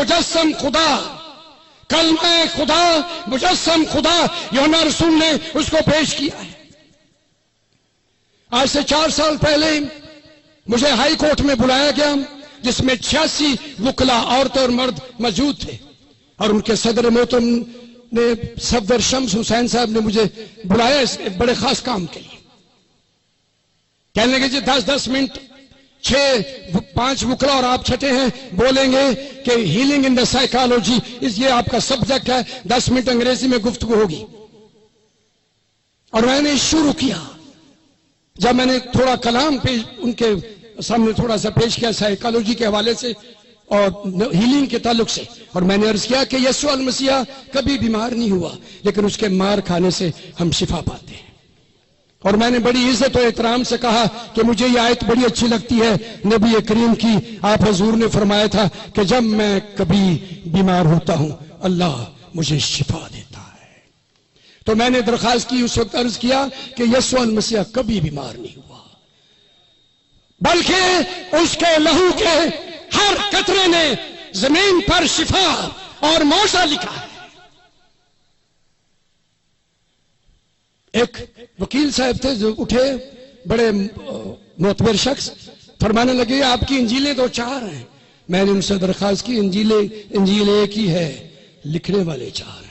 مجسم خدا، کلمہ خدا، مجسم خدا یوحنا رسول نے اس کو پیش کیا ہے۔ آج سے 4 سال پہلے مجھے ہائی کورٹ میں بلایا گیا، جس میں 86 وکلا عورتیں اور مرد موجود تھے، اور ان کے صدر محترم نے صفدر شمس حسین صاحب نے مجھے بلایا اس بڑے خاص کام کے لیے۔ کہنے لگے جی 10 منٹ 5 وکلا اور آپ چھٹے ہیں، بولیں گے کہ ہیلنگ ان دا سائیکالوجی یہ آپ کا سبجیکٹ ہے، 10 منٹ انگریزی میں گفتگو ہوگی۔ اور میں نے شروع کیا، جب میں نے تھوڑا کلام ان کے سامنے تھوڑا سا پیش کیا سائیکالوجی کے حوالے سے اور ہیلنگ کے تعلق سے، اور میں نے عرض کیا کہ یسوع المسیح کبھی بیمار نہیں ہوا، لیکن اس کے مار کھانے سے ہم شفا پاتے ہیں۔ اور میں نے بڑی عزت و احترام سے کہا کہ مجھے یہ آیت بڑی اچھی لگتی ہے نبی کریم کی، آپ حضور نے فرمایا تھا کہ جب میں کبھی بیمار ہوتا ہوں اللہ مجھے شفا دیتا ہے۔ تو میں نے درخواست کی، اس وقت عرض کیا کہ یسوع المسیح کبھی بیمار نہیں ہوا، بلکہ اس کے لہو کے ہر قطرے نے زمین پر شفا اور معجزہ لکھا ہے۔ ایک وکیل صاحب تھے جو اٹھے، بڑے معتبر شخص، فرمانے لگے آپ کی انجیلیں تو 4 ہیں۔ میں نے ان سے درخواست کی انجیل ایک ہی ہے، لکھنے والے 4 ہیں۔